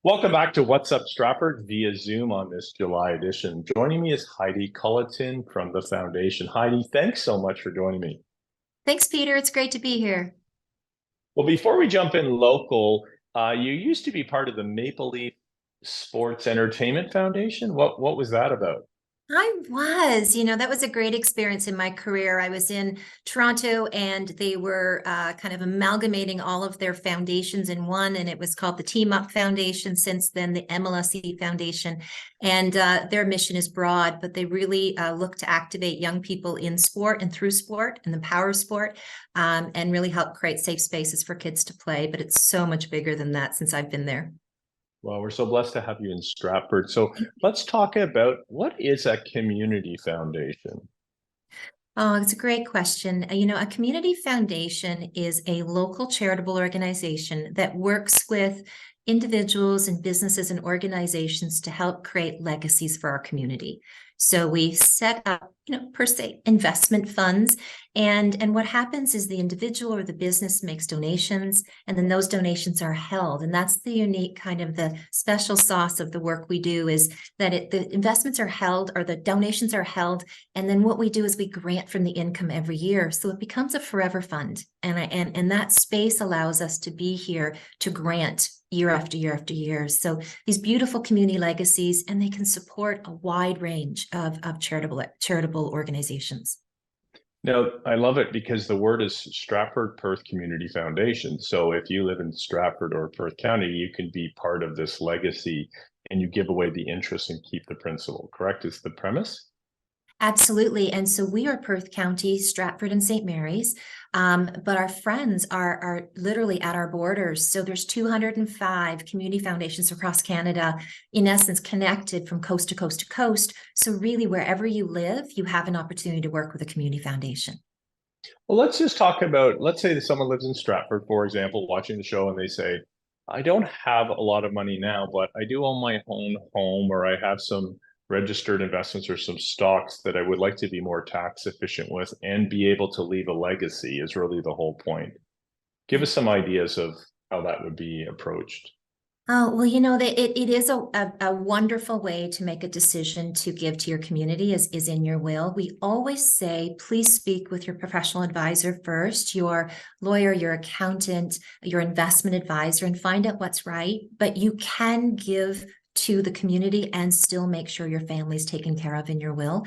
Welcome back to What's Up Stratford via Zoom on this July edition. Joining me is Heidi Culliton from the foundation. Heidi, thanks so much for joining me. Thanks, Peter. It's great to be here. Well, before we jump in local, you used to be part of the Maple Leaf Sports Entertainment Foundation. What was that about? That was a great experience in my career. I was in Toronto and they were kind of amalgamating all of their foundations in one, and it was called the Team Up Foundation, since then the MLSE Foundation. And their mission is broad, but they really look to activate young people in sport and through sport and the power of sport, and really help create safe spaces for kids to play. But it's so much bigger than that since I've been there. Well, we're so blessed to have you in Stratford. So let's talk about what is a community foundation? Oh, it's a great question. A community foundation is a local charitable organization that works with individuals and businesses and organizations to help create legacies for our community. So we set up, per se, investment funds. And what happens is the individual or the business makes donations, and then those donations are held. And that's the unique kind of the special sauce of the work we do, is that the investments are held, or the donations are held. And then what we do is we grant from the income every year. So it becomes a forever fund. And that space allows us to be here to grant year after year after year. So these beautiful community legacies, and they can support a wide range of charitable organizations. Now, I love it because the word is Stratford Perth Community Foundation. So if you live in Stratford or Perth County, you can be part of this legacy and you give away the interest and keep the principal, correct? Is the premise? Absolutely. And so we are Perth County, Stratford and St. Mary's, but our friends are literally at our borders. So there's 205 community foundations across Canada, in essence, connected from coast to coast to coast. So really, wherever you live, you have an opportunity to work with a community foundation. Well, let's just talk about, let's say that someone lives in Stratford, for example, watching the show, and they say, I don't have a lot of money now, but I do own my own home, or I have some registered investments or some stocks that I would like to be more tax efficient with and be able to leave a legacy is really the whole point. Give us some ideas of how that would be approached. Oh, well, it is a wonderful way to make a decision to give to your community is in your will. We always say, please speak with your professional advisor first, your lawyer, your accountant, your investment advisor, and find out what's right. But you can give to the community and still make sure your family's taken care of in your will.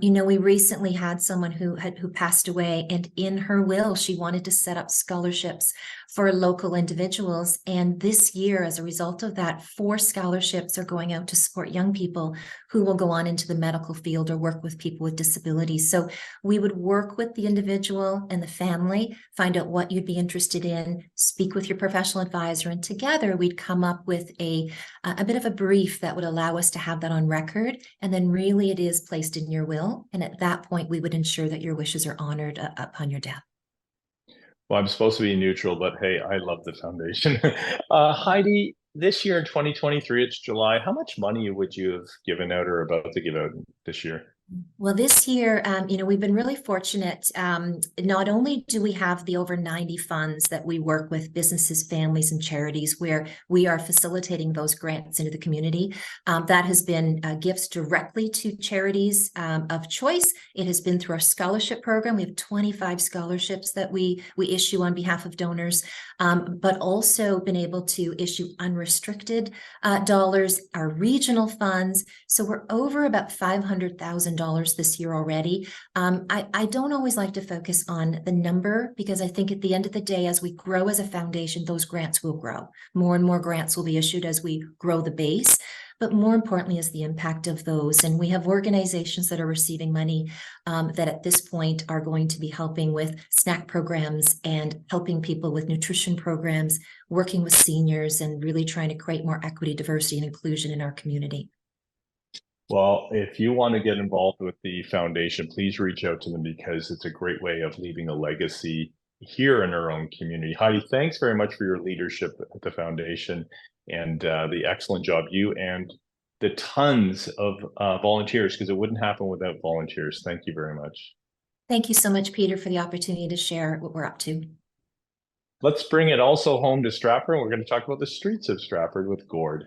We recently had someone who passed away, and in her will, she wanted to set up scholarships for local individuals. And this year, as a result of that, 4 scholarships are going out to support young people who will go on into the medical field or work with people with disabilities. So we would work with the individual and the family, find out what you'd be interested in, speak with your professional advisor, and together we'd come up with a bit of a brief that would allow us to have that on record. And then really it is placed in your will. And at that point, we would ensure that your wishes are honored upon your death. Well, I'm supposed to be neutral, but hey, I love the foundation. Heidi, this year in 2023, it's July. How much money would you have given out or about to give out this year? Well, this year, we've been really fortunate. Not only do we have the over 90 funds that we work with businesses, families, and charities where we are facilitating those grants into the community. That has been gifts directly to charities of choice. It has been through our scholarship program. We have 25 scholarships that we issue on behalf of donors, but also been able to issue unrestricted dollars, our regional funds. So we're over about $500,000 this year already. I don't always like to focus on the number, because I think at the end of the day, as we grow as a foundation, those grants will grow. More and more grants will be issued as we grow the base. But more importantly is the impact of those. And we have organizations that are receiving money that at this point are going to be helping with snack programs and helping people with nutrition programs, working with seniors, and really trying to create more equity, diversity, and inclusion in our community. Well, if you want to get involved with the foundation, please reach out to them because it's a great way of leaving a legacy here in our own community. Heidi, thanks very much for your leadership at the foundation and the excellent job you and the tons of volunteers, because it wouldn't happen without volunteers. Thank you very much. Thank you so much, Peter, for the opportunity to share what we're up to. let's bring it also home to Stratford. We're going to talk about the streets of Stratford with Gord.